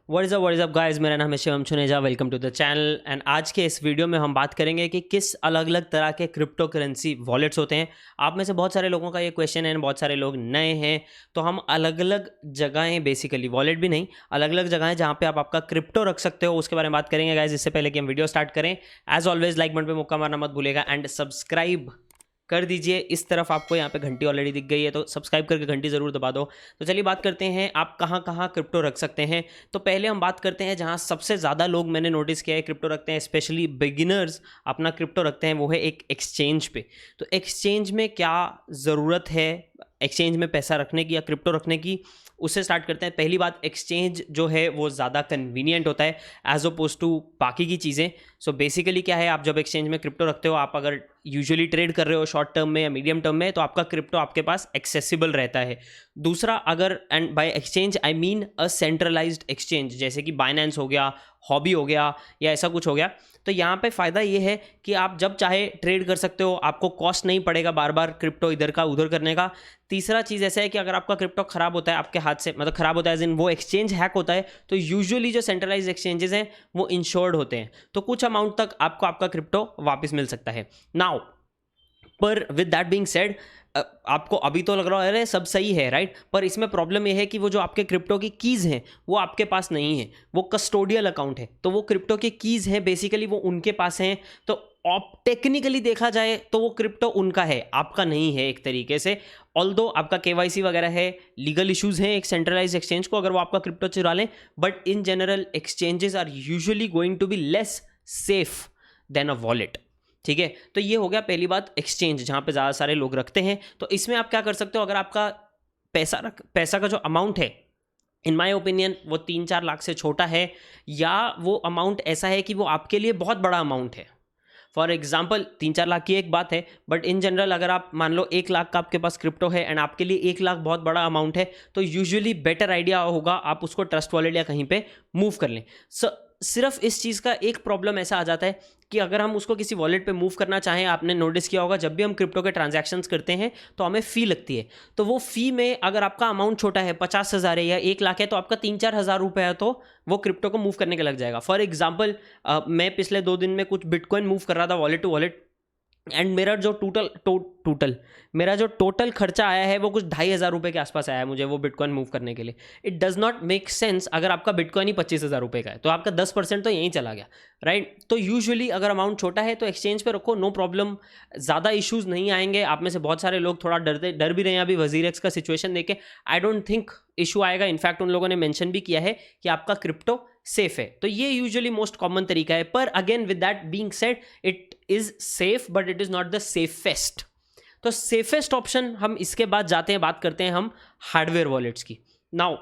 What's up guys, मेरा नाम है Shivam Chuneja. Welcome to the channel. And आज के इस वीडियो में हम बात करेंगे कि किस अलग अलग तरह के क्रिप्टो करेंसी वॉलेट्स होते हैं। आप में से बहुत सारे लोगों का ये क्वेश्चन है, बहुत सारे लोग नए हैं, तो हम अलग अलग जगहें, बेसिकली वॉलेट भी नहीं, अलग अलग जगहें जहाँ पे आप आपका क्रिप्टो रख सकते हो उसके बारे में बात करेंगे गाइस। इससे पहले कि हम वीडियो स्टार्ट करें, एज ऑलवेज लाइक बटन पे मुक्का मारना मत भूलेगा एंड सब्सक्राइब कर दीजिए। इस तरफ आपको यहाँ पे घंटी ऑलरेडी दिख गई है, तो सब्सक्राइब करके घंटी ज़रूर दबा दो। तो चलिए बात करते हैं आप कहाँ कहाँ क्रिप्टो रख सकते हैं। तो पहले हम बात करते हैं जहाँ सबसे ज़्यादा लोग मैंने नोटिस किया है क्रिप्टो रखते हैं, स्पेशली बिगिनर्स अपना क्रिप्टो रखते हैं, वो है एक एक्सचेंज पे। तो एक्सचेंज में क्या ज़रूरत है एक्सचेंज में पैसा रखने की या क्रिप्टो रखने की, उससे स्टार्ट करते हैं। पहली बात, एक्सचेंज जो है वो ज़्यादा कन्वीनियंट होता है एज अपोज टू बाकी की चीज़ें। सो बेसिकली क्या है, आप जब एक्सचेंज में क्रिप्टो रखते हो, आप अगर यूजुअली ट्रेड कर रहे हो शॉर्ट टर्म में या मीडियम टर्म में, तो आपका क्रिप्टो आपके पास एक्सेसिबल रहता है। दूसरा, अगर and by exchange I mean a centralised exchange, जैसे कि बाइनेंस हो गया, हॉबी हो गया या ऐसा कुछ हो गया, तो यहाँ पे फ़ायदा ये है कि आप जब चाहे ट्रेड कर सकते हो, आपको कॉस्ट नहीं पड़ेगा बार बार क्रिप्टो इधर का उधर करने का। तीसरा चीज़ ऐसा है कि अगर आपका क्रिप्टो ख़राब होता है आपके हाथ से, मतलब ख़राब होता है जिन वो एक्सचेंज हैक होता है, तो यूजुअली जो सेंट्रलाइज एक्सचेंजेस हैं वो इंश्योर्ड होते हैं, तो कुछ अमाउंट तक आपको आपका क्रिप्टो वापस मिल सकता है। नाउ पर विद दैट बीइंग सेड, आपको अभी तो लग रहा है अरे सब सही है, राइट, पर इसमें प्रॉब्लम यह है कि वो जो आपके क्रिप्टो की कीज़ हैं वो आपके पास नहीं है, वो कस्टोडियल अकाउंट है, तो वो क्रिप्टो की कीज़ हैं बेसिकली वो उनके पास हैं। तो आप टेक्निकली देखा जाए तो वो क्रिप्टो उनका है, आपका नहीं है एक तरीके से। ऑल्दो आपका केवाईसी वगैरह है, लीगल इश्यूज हैं एक सेंट्रलाइज एक्सचेंज को अगर वो आपका क्रिप्टो चुरा लें, but in general exchanges are usually going to be less safe than a wallet. ठीक है, तो ये हो गया पहली बात, एक्सचेंज जहाँ पे ज़्यादा सारे लोग रखते हैं। तो इसमें आप क्या कर सकते हो, अगर आपका पैसा का जो अमाउंट है, इन माई ओपिनियन वो 3-4 लाख से छोटा है, या वो अमाउंट ऐसा है कि वो आपके लिए बहुत बड़ा अमाउंट है। फॉर एग्जाम्पल 3-4 लाख की एक बात है, बट इन जनरल अगर आप मान लो 1 लाख का आपके पास क्रिप्टो है एंड आपके लिए 1 लाख बहुत बड़ा अमाउंट है, तो यूजुअली बेटर आइडिया होगा आप उसको ट्रस्ट वॉलेट या कहीं पे मूव कर लें। सिर्फ इस चीज़ का एक प्रॉब्लम ऐसा आ जाता है कि अगर हम उसको किसी वॉलेट पे मूव करना चाहें, आपने नोटिस किया होगा जब भी हम क्रिप्टो के ट्रांजैक्शंस करते हैं तो हमें फ़ी लगती है। तो वो फ़ी में अगर आपका अमाउंट छोटा है, 50,000 है या 1 लाख है, तो आपका 3-4 हज़ार रुपये है तो वो क्रिप्टो को मूव करने के लग जाएगा। फॉर एग्जाम्पल मैं पिछले 2 दिन में कुछ बिटकॉइन मूव कर रहा था वॉलेट टू वॉलेट, एंड मेरा जो टोटल खर्चा आया है वो कुछ 2,500 रुपये के आसपास आया है मुझे वो बिटकॉइन मूव करने के लिए। It does not make sense अगर आपका बिटकॉइन ही 25,000 रुपये का है, तो आपका 10% तो यहीं चला गया, राइट। तो यूजुअली अगर अमाउंट छोटा है तो एक्सचेंज पे रखो, नो प्रॉब्लम, ज़्यादा इश्यूज़ नहीं आएंगे। आप में से बहुत सारे लोग थोड़ा डर भी रहे हैं अभी वजीरेक्स का सिचुएशन देके। आई डोंट थिंक इशू आएगा, इनफैक्ट उन लोगों ने मेंशन भी किया है कि आपका क्रिप्टो सेफ है। तो ये यूजुअली मोस्ट कॉमन तरीका है, पर again with that being said, it is safe but it is not the safest. तो सेफेस्ट ऑप्शन हम इसके बाद जाते हैं, बात करते हैं हम हार्डवेयर वॉलेट्स की। नाउ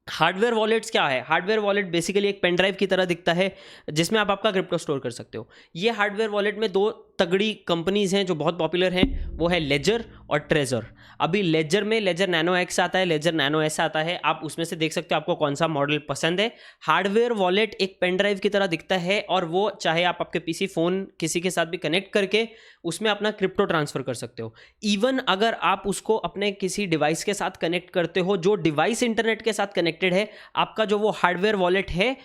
हार्डवेयर वॉलेट्स क्या है? हार्डवेयर वॉलेट बेसिकली एक पेन ड्राइव की तरह दिखता है जिसमें आप आपका क्रिप्टो स्टोर कर सकते हो। ये हार्डवेयर वॉलेट में 2 तगड़ी कंपनीज हैं जो बहुत पॉपुलर हैं, वो है लेजर और ट्रेजर। अभी लेजर में लेजर नैनो एक्स आता है, लेजर नैनो एस आता है, आप उसमें से देख सकते हो आपको कौन सा मॉडल पसंद है। हार्डवेयर वॉलेट एक पेन ड्राइव की तरह दिखता है, और वो चाहे आप आपके पीसी फ़ोन किसी के साथ भी कनेक्ट करके उसमें अपना क्रिप्टो ट्रांसफ़र कर सकते हो। इवन अगर आप उसको अपने किसी डिवाइस के साथ कनेक्ट करते हो, जो डिवाइस इंटरनेट के साथ कनेक्टेड है, आपका जो वो हार्डवेयर वॉलेट है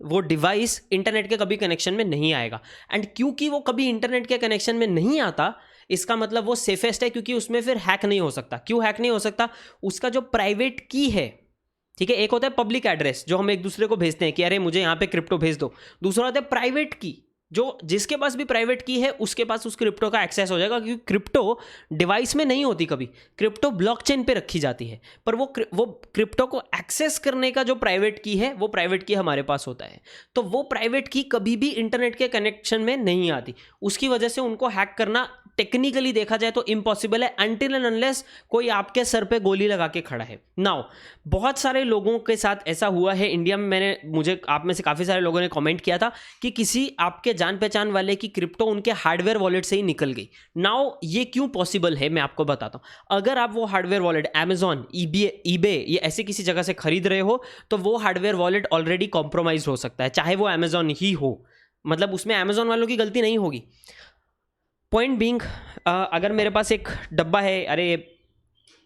वो डिवाइस इंटरनेट के कभी कनेक्शन में नहीं आएगा। एंड क्योंकि वो कभी इंटरनेट के कनेक्शन में नहीं आता, इसका मतलब वो सेफेस्ट है, क्योंकि उसमें फिर हैक नहीं हो सकता। क्यों हैक नहीं हो सकता? उसका जो प्राइवेट की है, ठीक है, एक होता है पब्लिक एड्रेस जो हम एक दूसरे को भेजते हैं कि अरे मुझे यहाँ पे क्रिप्टो भेज दो, दूसरा होता है प्राइवेट की, जो जिसके पास भी प्राइवेट की है उसके पास उस क्रिप्टो का एक्सेस हो जाएगा, क्योंकि क्रिप्टो डिवाइस में नहीं होती, कभी क्रिप्टो ब्लॉकचेन पे रखी जाती है, पर वो क्रिप्टो को एक्सेस करने का जो प्राइवेट की है वो प्राइवेट की हमारे पास होता है। तो वो प्राइवेट की कभी भी इंटरनेट के कनेक्शन में नहीं आती, उसकी वजह से उनको हैक करना टेक्निकली देखा जाए तो इम्पॉसिबल है, अनटिल एंड अनलेस कोई आपके सर पे गोली लगा के खड़ा है। नाउ बहुत सारे लोगों के साथ ऐसा हुआ है इंडिया में, मुझे आप में से काफ़ी सारे लोगों ने कमेंट किया था कि किसी आपके जान पहचान वाले की क्रिप्टो उनके हार्डवेयर वॉलेट से ही निकल गई। नाउ ये क्यों पॉसिबल है मैं आपको बताता हूँ। अगर आप वो हार्डवेयर वॉलेट अमेजॉन, ईबे ये ऐसी किसी जगह से खरीद रहे हो, तो वो हार्डवेयर वॉलेट ऑलरेडी कॉम्प्रोमाइज हो सकता है, चाहे वो अमेजॉन ही हो, मतलब उसमें अमेजॉन वालों की गलती नहीं होगी। पॉइंट बीइंग, अगर मेरे पास एक डब्बा है, अरे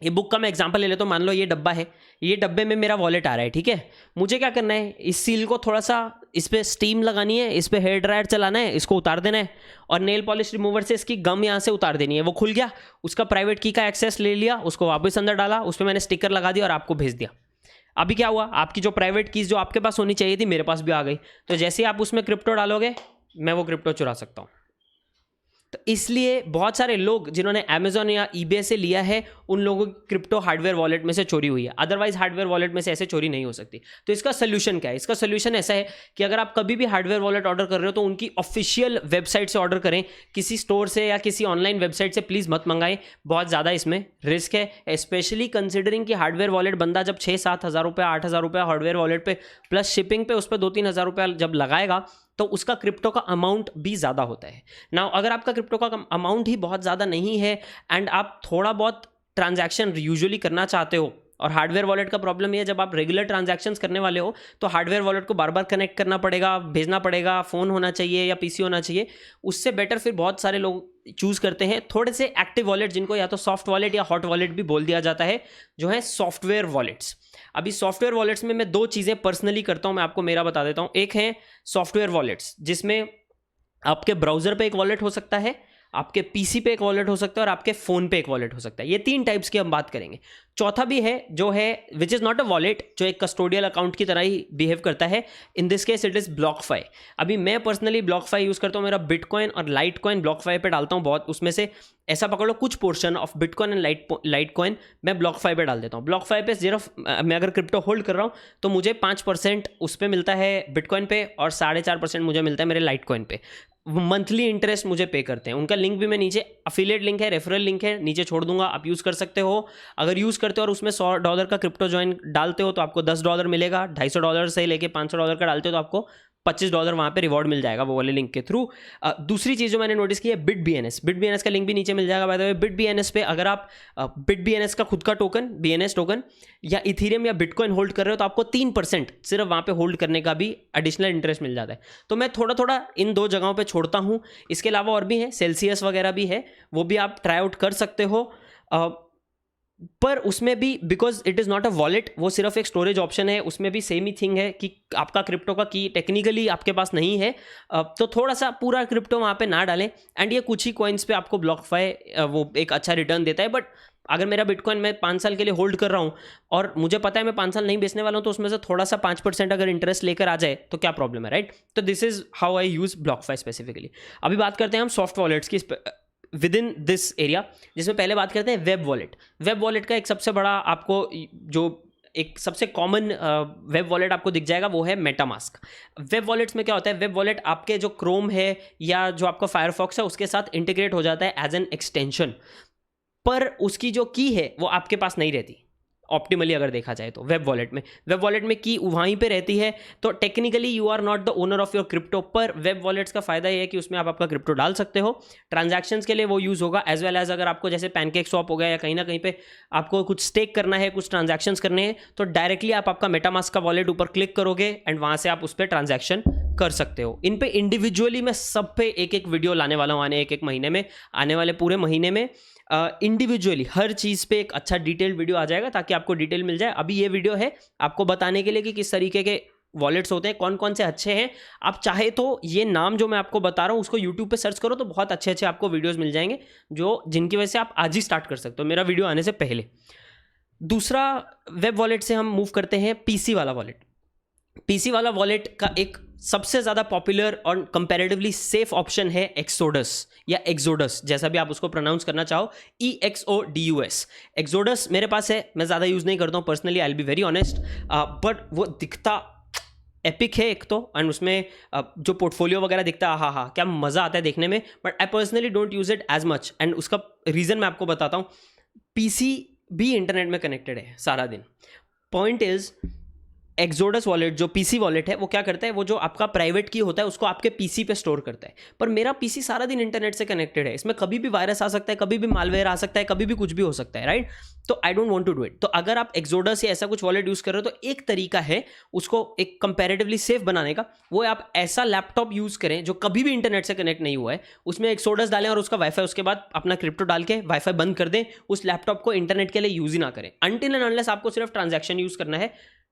ये बुक का मैं एग्जांपल ले लेता हूँ। मान लो ये डब्बा है, ये डब्बे में मेरा वॉलेट आ रहा है, ठीक है। मुझे क्या करना है, इस सील को थोड़ा सा इस पर स्टीम लगानी है, इस पर हेयर ड्रायर चलाना है, इसको उतार देना है और नेल पॉलिश रिमूवर से इसकी गम यहाँ से उतार देनी है। वो खुल गया, उसका प्राइवेट की का एक्सेस ले लिया, उसको वापस अंदर डाला, उस पर मैंने स्टिकर लगा दिया और आपको भेज दिया। अभी क्या हुआ, आपकी जो प्राइवेट कीज जो आपके पास होनी चाहिए थी मेरे पास भी आ गई। तो जैसे ही आप उसमें क्रिप्टो डालोगे मैं वो क्रिप्टो चुरा सकता हूँ। तो इसलिए बहुत सारे लोग जिन्होंने अमेजोन या ईबे से लिया है उन लोगों की क्रिप्टो हार्डवेयर वॉलेट में से चोरी हुई है, अदरवाइज हार्डवेयर वॉलेट में से ऐसे चोरी नहीं हो सकती। तो इसका सोल्यूशन क्या है? इसका सोल्यूशन ऐसा है कि अगर आप कभी भी हार्डवेयर वॉलेट ऑर्डर कर रहे हो तो उनकी ऑफिशियल वेबसाइट से ऑर्डर करें, किसी स्टोर से या किसी ऑनलाइन वेबसाइट से प्लीज़ मत मंगाएं। बहुत ज़्यादा इसमें रिस्क है, स्पेशली कंसिडरिंग कि हार्डवेयर वॉलेट बंदा जब 6-7 हज़ार रुपये 8 हज़ार रुपये हार्डवेयर वॉलेट पे प्लस शिपिंग पे उस पर 2-3 हज़ार रुपये जब लगाएगा तो उसका क्रिप्टो का अमाउंट भी ज़्यादा होता है ना। अगर आपका क्रिप्टो का अमाउंट ही बहुत ज़्यादा नहीं है एंड आप थोड़ा बहुत ट्रांजैक्शन यूजुअली करना चाहते हो, और हार्डवेयर वॉलेट का प्रॉब्लम ये है जब आप रेगुलर ट्रांजैक्शंस करने वाले हो तो हार्डवेयर वॉलेट को बार बार कनेक्ट करना पड़ेगा, भेजना पड़ेगा, फ़ोन होना चाहिए या पीसी होना चाहिए। उससे बेटर फिर बहुत सारे लोग चूज़ करते हैं थोड़े से एक्टिव वॉलेट, जिनको या तो सॉफ्ट वॉलेट या हॉट वॉलेट भी बोल दिया जाता है, जो है सॉफ्टवेयर वॉलेट्स। अभी सॉफ्टवेयर वॉलेट्स में मैं 2 चीज़ें पर्सनली करता हूँ, मैं आपको मेरा बता देता हूँ। एक है सॉफ्टवेयर वॉलेट्स जिसमें आपके ब्राउज़र पे एक वॉलेट हो सकता है, आपके पीसी पे एक वॉलेट हो सकता है और आपके फ़ोन पे एक वॉलेट हो सकता है। ये 3 टाइप्स की हम बात करेंगे। चौथा भी है जो है which is not a wallet, जो एक कस्टोडियल अकाउंट की तरह ही बिहेव करता है। In this case it is BlockFi. अभी मैं पर्सनली ब्लॉकफाई यूज़ करता हूँ, मेरा बिटकॉइन और लाइटकॉइन ब्लॉकफाई पे डालता हूँ बहुत, उसमें से ऐसा पकड़ लो कुछ portion of bitcoin and Litecoin मैं ब्लॉकफाई पे डाल देता हूँ। ब्लॉकफाई पे सिर्फ मैं अगर क्रिप्टो होल्ड कर रहा हूँ तो मुझे 5% उस पर मिलता है बिटकॉइन पे और 4.5% मुझे मिलता है मेरे लाइटकॉइन पे। मंथली इंटरेस्ट मुझे पे करते हैं। उनका लिंक भी मैं नीचे, अफिलिएट लिंक है, रेफरल लिंक है, नीचे छोड़ दूंगा, आप यूज़ कर सकते हो। अगर यूज़ करते हो और उसमें $100 का क्रिप्टो ज्वाइन डालते हो तो आपको $10 मिलेगा। $250 से लेके $500 का डालते हो तो आपको $25 वहाँ पे रिवॉर्ड मिल जाएगा वो वाले लिंक के थ्रू। दूसरी चीज़ जो मैंने नोटिस की है BitBNS का लिंक भी नीचे मिल जाएगा। बाय द वे BitBNS पे अगर आप BitBNS का खुद का टोकन BNS टोकन या इथीरियम या बिटकॉइन होल्ड कर रहे हो तो आपको 3% सिर्फ वहाँ पे होल्ड करने का भी एडिशनल इंटरेस्ट मिल जाता है। तो मैं थोड़ा थोड़ा इन 2 जगहों पे छोड़ता हूँ। इसके अलावा और भी है, सेल्सियस वगैरह भी है, वो भी आप ट्राई आउट कर सकते हो। पर उसमें भी because it is not a wallet, वो सिर्फ एक स्टोरेज ऑप्शन है, उसमें भी सेम ही थिंग है कि आपका क्रिप्टो का की टेक्निकली आपके पास नहीं है, तो थोड़ा सा पूरा क्रिप्टो वहाँ पे ना डालें। एंड ये कुछ ही कॉइन्स पे आपको ब्लॉकफाई वो एक अच्छा रिटर्न देता है। बट अगर मेरा बिटकॉइन मैं 5 साल के लिए होल्ड कर रहा हूँ और मुझे पता है मैं 5 साल नहीं बेचने वाला हूँ, तो उसमें से थोड़ा सा 5% अगर इंटरेस्ट लेकर आ जाए तो क्या प्रॉब्लम है, राइट? तो this is how I use BlockFi specifically. अभी बात करते हैं हम सॉफ्ट वॉलेट्स की विद इन दिस एरिया, जिसमें पहले बात करते हैं वेब वॉलेट। वेब वॉलेट का एक सबसे बड़ा आपको जो एक सबसे कॉमन वेब वॉलेट आपको दिख जाएगा वो है मेटामास्क। वेब वॉलेट्स में क्या होता है, वेब वॉलेट आपके जो क्रोम है या जो आपका फायरफॉक्स है उसके साथ इंटीग्रेट हो जाता है एज एन एक्सटेंशन, पर उसकी जो की है वो आपके पास नहीं रहती ऑप्टिमली अगर देखा जाए तो। वेब वॉलेट में की वहीं पे रहती है, तो technically you are not the owner of your crypto. पर वेब वॉलेट्स का फायदा ये है कि उसमें आप आपका क्रिप्टो डाल सकते हो, ट्रांजैक्शंस के लिए वो यूज़ होगा, एज वेल एज अगर आपको जैसे पैनकेक स्वैप हो गया या कहीं ना कहीं पे आपको कुछ स्टेक करना है, कुछ ट्रांजैक्शंस करने हैं, तो डायरेक्टली आप आपका मेटामास्क का वॉलेट ऊपर क्लिक करोगे एंड वहाँ से आप उस पर ट्रांजैक्शन कर सकते हो। इन पे इंडिविजुअली मैं सब पे एक वीडियो लाने वाला हूँ आने एक महीने में, आने वाले पूरे महीने में इंडिविजुअली हर चीज़ पे एक अच्छा डिटेल्ड वीडियो आ जाएगा ताकि आपको डिटेल मिल जाए। अभी ये वीडियो है आपको बताने के लिए कि किस तरीके के वॉलेट्स होते हैं, कौन कौन से अच्छे हैं। आप चाहे तो ये नाम जो मैं आपको बता रहा हूँ उसको यूट्यूब पे सर्च करो तो बहुत अच्छे अच्छे आपको वीडियोस मिल जाएंगे जिनकी वजह से आप आज ही स्टार्ट कर सकते हो मेरा वीडियो आने से पहले। दूसरा वेब वॉलेट से हम मूव करते हैं पीसी वाला वॉलेट। पीसी वाला वॉलेट का एक सबसे ज़्यादा पॉपुलर और कंपैरेटिवली सेफ ऑप्शन है एक्सोडस या एक्सोडस, जैसा भी आप उसको प्रोनाउंस करना चाहो, EXODUS। एक्सोडस मेरे पास है, मैं ज़्यादा यूज़ नहीं करता हूँ personally, I will be very honest, but वो दिखता एपिक है एक तो, एंड उसमें जो पोर्टफोलियो वगैरह दिखता है, हाँ क्या मज़ा आता है देखने में, but I personally don't use it as much. And उसका रीज़न मैं आपको बताता हूँ। पीसी भी इंटरनेट में कनेक्टेड है सारा दिन। पॉइंट इज़ एक्सोडस वॉलेट जो पीसी वॉलेट है वो क्या करता है, वो जो आपका प्राइवेट की होता है उसको आपके पीसी पे स्टोर करता है। पर मेरा पीसी सारा दिन इंटरनेट से कनेक्टेड है, इसमें कभी भी वायरस आ सकता है, कभी भी मालवेयर आ सकता है, कभी भी कुछ भी हो सकता है, राइट? तो I don't want to do it. तो अगर आप एक्सोडस या ऐसा कुछ वॉलेट यूज़ कर रहे हो तो एक तरीका है उसको एक कंपैरेटिवली सेफ बनाने का, वो आप ऐसा लैपटॉप यूज़ करें जो कभी भी इंटरनेट से कनेक्ट नहीं हुआ है, उसमें एक्सोडस डालें और उसका वाईफाई, उसके बाद अपना क्रिप्टो डाल के वाईफाई बंद कर दें, उस लैपटॉप को इंटरनेट के लिए यूज़ ही ना करें अनटिल एंड अनलेस आपको सिर्फ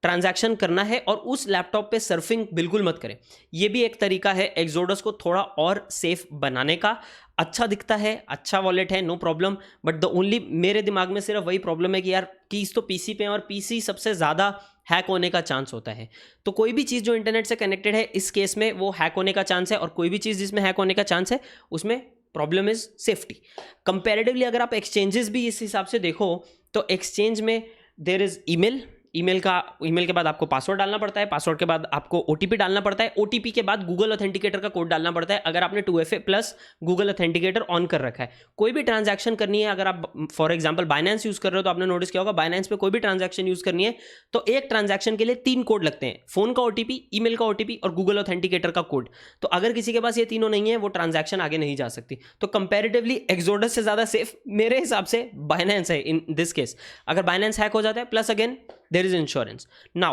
ट्रांजैक्शन करना है और उस लैपटॉप पे सर्फिंग बिल्कुल मत करें। ये भी एक तरीका है एक्सोडस को थोड़ा और सेफ बनाने का। अच्छा दिखता है, अच्छा वॉलेट है, no problem, but the only मेरे दिमाग में सिर्फ वही प्रॉब्लम है कि यार कीज तो पीसी पे हैं और पीसी सबसे ज़्यादा हैक होने का चांस होता है। तो कोई भी चीज़ जो इंटरनेट से कनेक्टेड है इस केस में वो हैक होने का चांस है, और कोई भी चीज़ जिसमें हैक होने का चांस है उसमें प्रॉब्लम इज सेफ्टी। कंपेरेटिवली अगर आप एक्सचेंजेस भी इस हिसाब से देखो तो एक्सचेंज में देयर इज ईमेल के बाद आपको पासवर्ड डालना पड़ता है, पासवर्ड के बाद आपको ओटीपी डालना पड़ता है, ओटीपी के बाद गूगल ऑथेंटिकेटर का कोड डालना पड़ता है अगर आपने 2FA plus Google authenticator on कर रखा है। कोई भी ट्रांजैक्शन करनी है, अगर आप फॉर एग्जांपल बाइनेंस यूज़ कर रहे हो तो आपने नोटिस किया होगा बाइनेंस पे कोई भी ट्रांजैक्शन यूज़ करनी है तो एक ट्रांजैक्शन के लिए 3 कोड लगते हैं, फोन का ओटीपी, ईमेल का ओटीपी और गूगल ऑथेंटिकेटर का कोड। तो अगर किसी के पास ये तीनों नहीं है वो ट्रांजैक्शन आगे नहीं जा सकती। तो कंपेरेटिवली एक्सोडस से ज़्यादा सेफ मेरे हिसाब से बाइनेंस है इन दिस केस। अगर बाइनेंस हैक हो जाता है, plus again there is insurance. Now,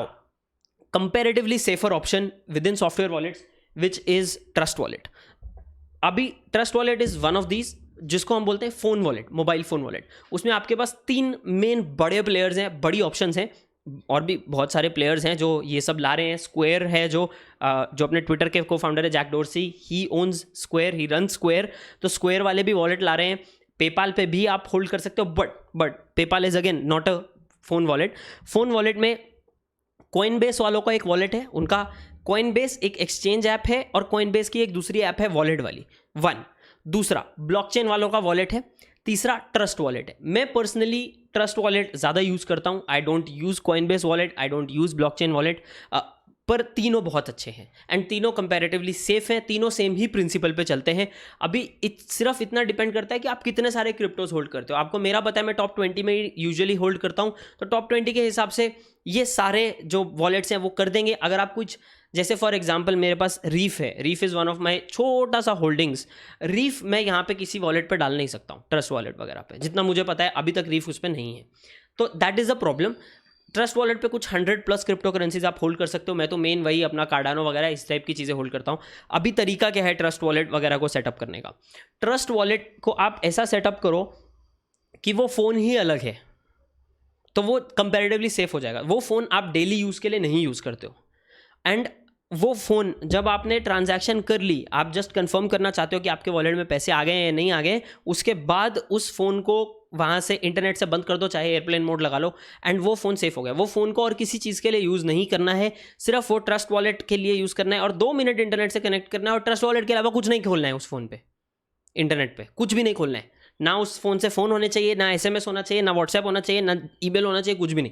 comparatively safer option within software wallets, which is Trust Wallet. अभी Trust Wallet is one of these, जिसको हम बोलते हैं phone wallet, mobile phone wallet. उसमें आपके पास 3 मेन बड़े प्लेयर्स हैं, बड़ी ऑप्शंस हैं, और भी बहुत सारे प्लेयर्स हैं जो ये सब ला रहे हैं। स्क्वायर है जो अपने ट्विटर के को फाउंडर है जैक डोर्सी, ही ओन्स स्क्वायर, ही रन स्क्वायर, तो स्क्वायर वाले भी वॉलेट ला रहे हैं। पेपाल पे भी आप होल्ड कर सकते हो, but PayPal is again not a phone wallet. Phone wallet में कॉइनबेस वालों का एक वॉलेट है, उनका कॉइनबेस एक एक्सचेंज ऐप है और कॉइनबेस की एक दूसरी ऐप है वॉलेट वाली, वन। दूसरा ब्लॉकचेन वालों का वॉलेट है, तीसरा ट्रस्ट वॉलेट है। मैं पर्सनली ट्रस्ट वॉलेट ज़्यादा यूज़ करता हूँ। I don't use Coinbase wallet, I don't use blockchain wallet, पर तीनों बहुत अच्छे हैं एंड तीनों कंपैरेटिवली सेफ हैं, तीनों सेम ही प्रिंसिपल पे चलते हैं। अभी सिर्फ इतना डिपेंड करता है कि आप कितने सारे क्रिप्टोज होल्ड करते हो। आपको मेरा पता है मैं टॉप 20 में यूजुअली होल्ड करता हूँ, तो टॉप 20 के हिसाब से ये सारे जो वॉलेट्स हैं वो कर देंगे। अगर आप कुछ, जैसे फॉर एग्जांपल मेरे पास रीफ है, reef is one of my छोटा सा होल्डिंग्स। रीफ मैं यहाँ पे किसी वॉलेट पे डाल नहीं सकता हूँ, ट्रस्ट वॉलेट वगैरह पे, जितना मुझे पता है अभी तक रीफ उस पर नहीं है, तो that is a problem. Trust wallet पे कुछ 100+ क्रिप्टो करेंसीज आप होल्ड कर सकते हो। मैं तो मेन वही अपना कार्डानो वगैरह इस टाइप की चीज़ें होल्ड करता हूँ। अभी तरीका क्या है ट्रस्ट वॉलेट वगैरह को सेटअप करने का? ट्रस्ट वॉलेट को आप ऐसा सेटअप करो कि वो फ़ोन ही अलग है, तो वो कंपैरेटिवली सेफ हो जाएगा। वो फ़ोन आप डेली यूज़ के लिए नहीं यूज़ करते हो, एंड वो फ़ोन जब आपने ट्रांजैक्शन कर ली, आप जस्ट कंफर्म करना चाहते हो कि आपके वॉलेट में पैसे आ गए हैं या नहीं आ गए, उसके बाद उस फ़ोन को वहाँ से इंटरनेट से बंद कर दो, चाहे एयरप्लेन मोड लगा लो, एंड वो फ़ोन सेफ हो गया। वो फ़ोन को और किसी चीज़ के लिए यूज़ नहीं करना है, सिर्फ वो ट्रस्ट वॉलेट के लिए यूज़ करना है और 2 मिनट इंटरनेट से कनेक्ट करना है, और ट्रस्ट वॉलेट के अलावा कुछ नहीं खोलना है उस फ़ोन पे, इंटरनेट पे कुछ भी नहीं खोलना है। ना उस फ़ोन से फ़ोन होने चाहिए, ना SMS होना चाहिए, ना व्हाट्सएप होना चाहिए, ना ईमेल होना चाहिए, कुछ भी नहीं।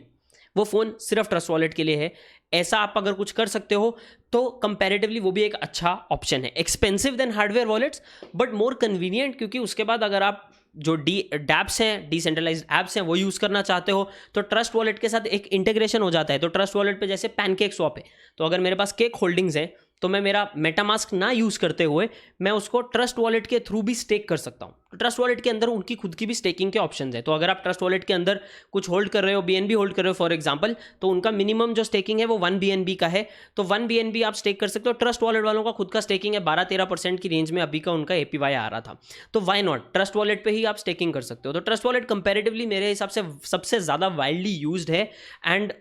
वो फ़ोन सिर्फ ट्रस्ट वॉलेट के लिए है। ऐसा आप अगर कुछ कर सकते हो तो कंपैरेटिवली वो भी एक अच्छा ऑप्शन है। Expensive than hardware wallets but more convenient, क्योंकि उसके बाद अगर आप जो डैप्स हैं, डिसेंट्रलाइज्ड ऐप्स हैं, वो यूज़ करना चाहते हो तो ट्रस्ट वॉलेट के साथ एक इंटीग्रेशन हो जाता है। तो ट्रस्ट वॉलेट पे जैसे पैनकेक स्वैप है, तो अगर मेरे पास केक होल्डिंग्स है तो मैं मेरा मेटामास्क ना यूज़ करते हुए मैं उसको ट्रस्ट वॉलेट के थ्रू भी स्टेक कर सकता हूँ। तो ट्रस्ट वॉलेट के अंदर उनकी खुद की भी स्टेकिंग के ऑप्शंस है। तो अगर आप ट्रस्ट वॉलेट के अंदर कुछ होल्ड कर रहे हो, BNB होल्ड कर रहे हो फॉर एग्जांपल, तो उनका मिनिमम जो स्टेकिंग है वो 1 BNB का है, तो 1 BNB आप स्टेक कर सकते हो। ट्रस्ट वॉलेट वालों का खुद का स्टेकिंग है 12-13% की रेंज में अभी का उनका APY आ रहा था, तो वाई नॉट, ट्रस्ट वॉलेट पे ही आप स्टेकिंग कर सकते हो। तो ट्रस्ट वॉलेट कंपेरेटिवली मेरे हिसाब से सबसे ज़्यादा वाइडली यूज्ड है एंड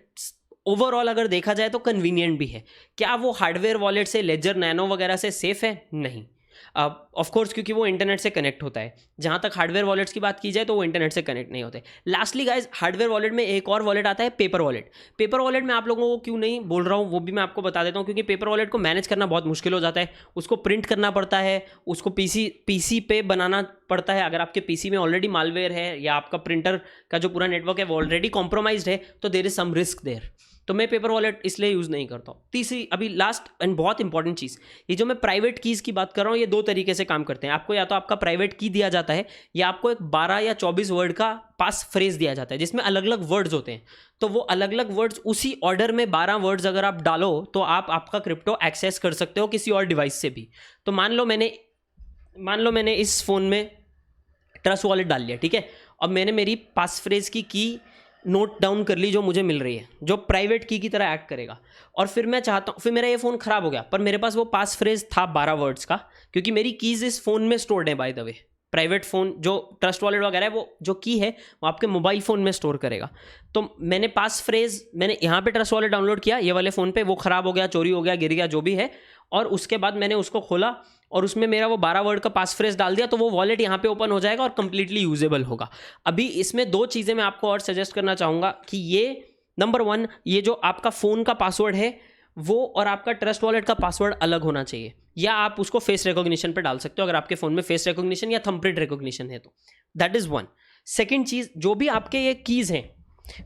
ओवरऑल अगर देखा जाए तो कन्वीनियंट भी है। क्या वो हार्डवेयर वॉलेट से, लेजर नैनो वगैरह से सेफ है? नहीं, ऑफ कोर्स, क्योंकि वो इंटरनेट से कनेक्ट होता है। जहाँ तक हार्डवेयर वॉलेट्स की बात की जाए तो वो इंटरनेट से कनेक्ट नहीं होते। लास्टली गाइज, हार्डवेयर वॉलेट में एक और वॉलेट आता है, पेपर वॉलेट। पेपर वॉलेट में आप लोगों को क्यों नहीं बोल रहा हूँ वो भी मैं आपको बता देता हूँ, क्योंकि पेपर वॉलेट को मैनेज करना बहुत मुश्किल हो जाता है। उसको प्रिंट करना पड़ता है, उसको पीसी पे बनाना पड़ता है। अगर आपके पीसी में ऑलरेडी मालवेयर है या आपका प्रिंटर का जो पूरा नेटवर्क है वो ऑलरेडी कॉम्प्रोमाइज्ड है, तो there is some risk there. तो मैं पेपर वॉलेट इसलिए यूज़ नहीं करता हूँ। तीसरी, अभी लास्ट एंड बहुत इंपॉर्टेंट चीज़, ये जो मैं प्राइवेट कीज़ की बात कर रहा हूँ, ये 2 तरीके से काम करते हैं। आपको या तो आपका प्राइवेट की दिया जाता है या आपको एक 12 या 24 वर्ड का पास फ्रेज दिया जाता है, जिसमें अलग अलग वर्ड्स होते हैं। तो वो अलग अलग वर्ड्स उसी ऑर्डर में 12 वर्ड्स अगर आप डालो तो आप आपका क्रिप्टो एक्सेस कर सकते हो किसी और डिवाइस से भी। तो मान लो मैंने इस फ़ोन में ट्रस्ट वॉलेट डाल लिया, ठीक है, और मैंने मेरी पास फ्रेज की नोट डाउन कर ली जो मुझे मिल रही है, जो प्राइवेट की तरह एक्ट करेगा, और फिर मैं चाहता हूँ, फिर मेरा ये फ़ोन ख़राब हो गया पर मेरे पास वो पास फ्रेज था 12 वर्ड्स का, क्योंकि मेरी कीज़ इस फ़ोन में स्टोर्ड है by the way. Private phone जो ट्रस्ट वॉलेट वगैरह है, वो जो की है वो आपके मोबाइल फ़ोन में स्टोर करेगा। तो मैंने पास फ्रेज मैंने यहाँ पे ट्रस्ट वॉलेट डाउनलोड किया, ये वाले फ़ोन पे, वो ख़राब हो गया, चोरी हो गया, गिर गया, जो भी है, और उसके बाद मैंने उसको खोला और उसमें मेरा वो 12 वर्ड का पास फ्रेज डाल दिया, तो वो वॉलेट यहाँ पे ओपन हो जाएगा और कंप्लीटली यूजेबल होगा। अभी इसमें 2 चीज़ें मैं आपको और सजेस्ट करना चाहूँगा कि ये नंबर 1, ये जो आपका फ़ोन का पासवर्ड है वो और आपका ट्रस्ट वॉलेट का पासवर्ड अलग होना चाहिए, या आप उसको फेस रिकॉग्निशन पे डाल सकते हो अगर आपके फ़ोन में फेस रिकॉग्निशन या थंबप्रिंट रिकॉग्निशन है तो। That is 1। सेकेंड चीज़, जो भी आपके ये कीज़ हैं,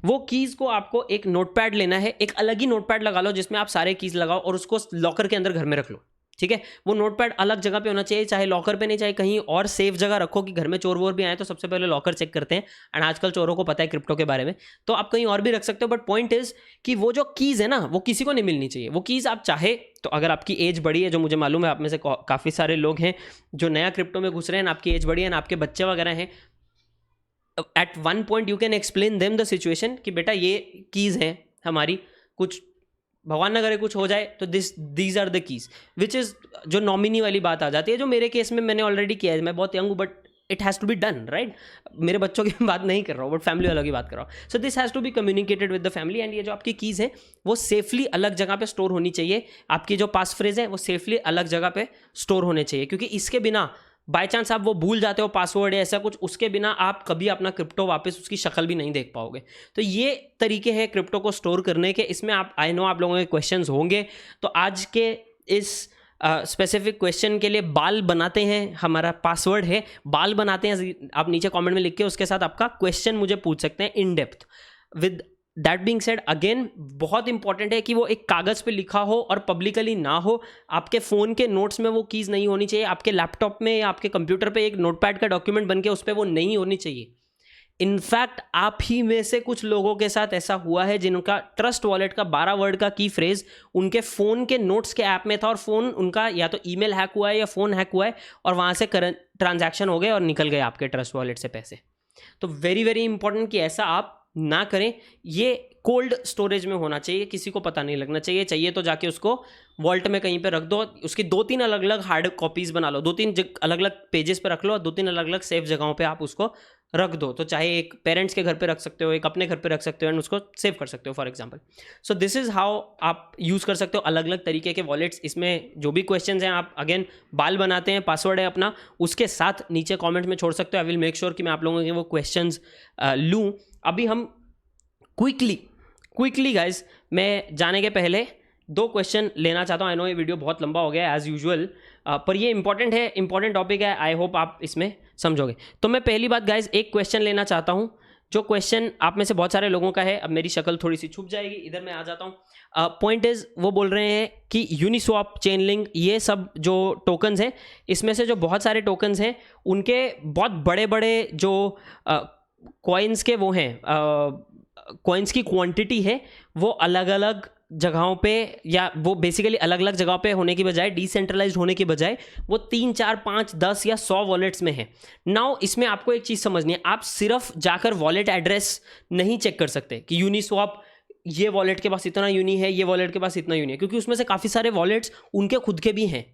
वो कीज़ को आपको एक नोटपैड लेना है, एक अलग ही नोटपैड लगा लो जिसमें आप सारे कीज़ लगाओ और उसको लॉकर के अंदर घर में रख लो, ठीक है। वो नोटपैड अलग जगह पे होना चाहिए, चाहे लॉकर पे नहीं, चाहे कहीं और सेफ जगह रखो कि घर में चोर वोर भी आए तो सबसे पहले लॉकर चेक करते हैं, एंड आजकल चोरों को पता है क्रिप्टो के बारे में, तो आप कहीं और भी रख सकते हो। बट पॉइंट इज कि वो जो कीज़ है ना, वो किसी को नहीं मिलनी चाहिए। वो कीज़ आप चाहे तो, अगर आपकी एज बड़ी है, जो मुझे मालूम है आप में से काफ़ी सारे लोग हैं जो नया क्रिप्टो में घुस रहे हैं, आपकी एज बड़ी है, आपके बच्चे वगैरह हैं, at one point you can explain them the situation कि बेटा ये कीज़ हैं हमारी, कुछ भगवान ना करे कुछ हो जाए तो these are the keys, which is जो नॉमिनी वाली बात आ जाती है, जो मेरे केस में मैंने ऑलरेडी किया है। मैं बहुत यंग हूँ but it has to be done, right. मेरे बच्चों की बात नहीं कर रहा हूँ बट फैमिली वालों की बात कर रहा हूँ। So this has to be communicated with the family, and ये जो आपकी कीज़ है वो सेफली अलग जगह पे स्टोर होनी चाहिए। आपकी जो पास फ्रेज है वो सेफली अलग जगह पे स्टोर होने चाहिए, क्योंकि इसके बिना बाय चांस आप वो भूल जाते हो पासवर्ड या ऐसा कुछ, उसके बिना आप कभी अपना क्रिप्टो वापस उसकी शक्ल भी नहीं देख पाओगे। तो ये तरीके हैं क्रिप्टो को स्टोर करने के। इसमें आप, आई नो आप लोगों के क्वेश्चंस होंगे, तो आज के इस स्पेसिफिक क्वेश्चन के लिए बाल बनाते हैं, हमारा पासवर्ड है बाल बनाते हैं, आप नीचे कमेंट में लिख के उसके साथ आपका क्वेश्चन मुझे पूछ सकते हैं in depth. With that being said, again बहुत इंपॉर्टेंट है कि वो एक कागज़ पे लिखा हो और पब्लिकली ना हो। आपके फ़ोन के नोट्स में वो कीज़ नहीं होनी चाहिए, आपके लैपटॉप में या आपके कंप्यूटर पे एक नोटपैड का डॉक्यूमेंट बन के उस पर वो नहीं होनी चाहिए। इनफैक्ट आप ही में से कुछ लोगों के साथ ऐसा हुआ है जिनका ट्रस्ट वॉलेट का 12 वर्ड का की फ्रेज उनके फ़ोन के नोट्स के ऐप में था, और फ़ोन उनका या तो ईमेल हैक हुआ है या फ़ोन हैक हुआ है, और वहाँ से ट्रांजैक्शन हो गए और निकल गए आपके ट्रस्ट वॉलेट से पैसे। तो वेरी वेरी इंपॉर्टेंट कि ऐसा आप ना करें। ये कोल्ड स्टोरेज में होना चाहिए, किसी को पता नहीं लगना चाहिए। चाहिए तो जाके उसको वॉल्ट में कहीं पे रख दो, उसकी 2-3 अलग अलग हार्ड कॉपीज़ बना लो, 2-3 अलग अलग पेजेस पे रख लो, 2-3 अलग अलग सेफ जगहों पे आप उसको रख दो। तो चाहे एक पेरेंट्स के घर पे रख सकते हो, एक अपने घर पे रख सकते हो, एंड उसको सेव कर सकते हो for example. So this is how आप यूज़ कर सकते हो अलग अलग तरीके के वॉलेट्स। इसमें जो भी क्वेश्चंस हैं आप अगेन बाल बनाते हैं, पासवर्ड है अपना, उसके साथ नीचे कॉमेंट में छोड़ सकते हो। आई विल मेक श्योर कि मैं आप लोगों के वो क्वेश्चंस लूँ। अभी हम क्विकली गाइज, मैं जाने के पहले 2 क्वेश्चन लेना चाहता हूँ। आई नो ये वीडियो बहुत लंबा हो गया है एज़ यूजुअल, पर ये इंपॉर्टेंट है, इंपॉर्टेंट टॉपिक है, आई होप आप इसमें समझोगे। तो मैं पहली बात गाइज एक क्वेश्चन लेना चाहता हूँ, जो क्वेश्चन आप में से बहुत सारे लोगों का है। अब मेरी शक्ल थोड़ी सी छुप जाएगी, इधर मैं आ जाता हूँ। पॉइंट इज, वो बोल रहे हैं कि यूनिस्वैप, चेनलिंक, ये सब जो टोकन्स हैं, इसमें से जो बहुत सारे टोकन्स हैं उनके बहुत बड़े बड़े जो कॉइन्स के वो हैं, कॉइन्स की क्वांटिटी है वो अलग अलग जगहों पे, या वो बेसिकली अलग अलग जगहों पे होने की बजाय, डिसेंट्रलाइज्ड होने की बजाय वो 3, 4, 5, 10 या 100 वॉलेट्स में है। नाउ इसमें आपको एक चीज़ समझनी है, आप सिर्फ जाकर वॉलेट एड्रेस नहीं चेक कर सकते कि यूनिस्वैप ये वॉलेट के पास इतना यूनी है, ये वॉलेट के पास इतना यूनी है, क्योंकि उसमें से काफ़ी सारे वॉलेट्स उनके खुद के भी हैं,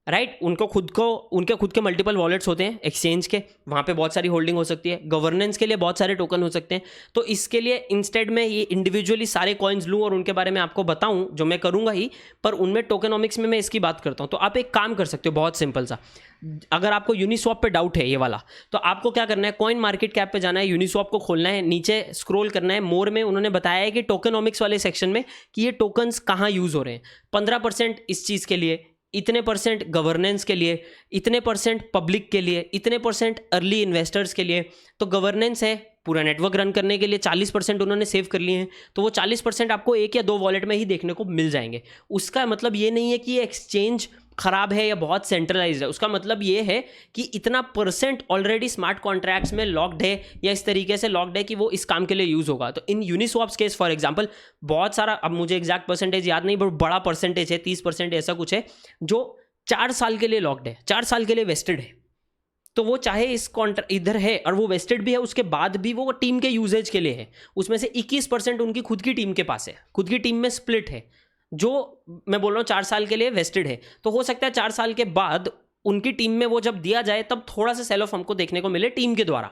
राइट। उनके खुद के मल्टीपल वॉलेट्स होते हैं एक्सचेंज के, वहाँ पे बहुत सारी होल्डिंग हो सकती है, गवर्नेंस के लिए बहुत सारे टोकन हो सकते हैं। तो इसके लिए इंस्टेड में ये इंडिविजुअली सारे कॉइन्स लूँ और उनके बारे में आपको बताऊँ, जो मैं करूँगा ही, पर उनमें टोकेनोमिक्स में मैं इसकी बात करता हूँ। तो आप एक काम कर सकते हो बहुत सिंपल सा, अगर आपको यूनिस्वैप पे डाउट है ये वाला, तो आपको क्या करना है, कॉइन मार्केट कैप पे जाना है, यूनिस्वैप को खोलना है, नीचे स्क्रॉल करना है, मोर में उन्होंने बताया है कि टोकेनोमिक्स वाले सेक्शन में कि ये टोकन्स कहाँ यूज़ हो रहे हैं। 15% इस चीज़ के लिए, इतने % गवर्नेंस के लिए, इतने % पब्लिक के लिए, इतने % अर्ली इन्वेस्टर्स के लिए। तो गवर्नेंस है पूरा नेटवर्क रन करने के लिए 40% उन्होंने सेव कर लिए हैं, तो वो 40% आपको 1 या 2 वॉलेट में ही देखने को मिल जाएंगे। उसका मतलब ये नहीं है कि ये एक्सचेंज खराब है या बहुत सेंट्रलाइज्ड है, उसका मतलब ये है कि इतना % ऑलरेडी स्मार्ट कॉन्ट्रैक्ट्स में लॉक्ड है, या इस तरीके से लॉक्ड है कि वो इस काम के लिए यूज़ होगा। तो इन यूनिस्वैप्स केस फॉर एग्जांपल बहुत सारा, अब मुझे एग्जैक्ट परसेंटेज याद नहीं, बट बड़ा परसेंटेज है, 30% ऐसा कुछ है, जो 4 साल के लिए लॉक्ड है, 4 साल के लिए वेस्टेड है। तो वो चाहे इस कॉन्ट्रैक्ट इधर है और वो वेस्टेड भी है, उसके बाद भी वो टीम के यूजेज के लिए है, उसमें से 21% उनकी खुद की टीम के पास है, खुद की टीम में स्प्लिट है, जो मैं बोल रहा हूँ 4 साल के लिए वेस्टेड है। तो हो सकता है 4 साल के बाद उनकी टीम में वो जब दिया जाए तब थोड़ा सा सेल ऑफ हमको देखने को मिले टीम के द्वारा,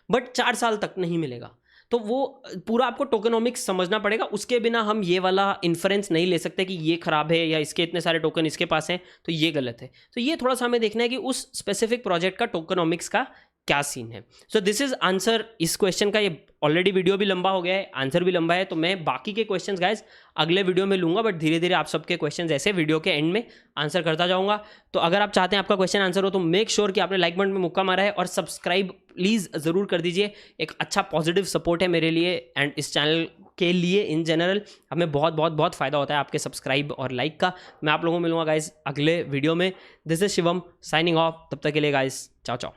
बट 4 साल तक नहीं मिलेगा। तो वो पूरा आपको टोकनोमिक्स समझना पड़ेगा, उसके बिना हम ये वाला इन्फ्रेंस नहीं ले सकते कि ये खराब है या इसके इतने सारे टोकन इसके पास हैं तो ये गलत है। तो ये थोड़ा सा हमें देखना है कि उस स्पेसिफिक प्रोजेक्ट का टोकनोमिक्स का क्या सीन है। सो दिस इज आंसर इस क्वेश्चन का। ये ऑलरेडी वीडियो भी लंबा हो गया है, आंसर भी लंबा है, तो मैं बाकी के क्वेश्चंस गाइज अगले वीडियो में लूंगा, बट धीरे धीरे आप सबके क्वेश्चंस ऐसे वीडियो के एंड में आंसर करता जाऊंगा। तो अगर आप चाहते हैं आपका क्वेश्चन आंसर हो तो मेक श्योर कि आपने लाइक बटन में मुक्का मारा है और सब्सक्राइब प्लीज़ ज़रूर कर दीजिए। एक अच्छा पॉजिटिव सपोर्ट है मेरे लिए एंड इस चैनल के लिए इन जनरल। हमें बहुत बहुत बहुत फ़ायदा होता है आपके सब्सक्राइब और लाइक का। मैं आप लोगों को मिलूंगा गाइज अगले वीडियो में। This is Shivam signing off. तब तक के लिए गाइज चाओ चाओ।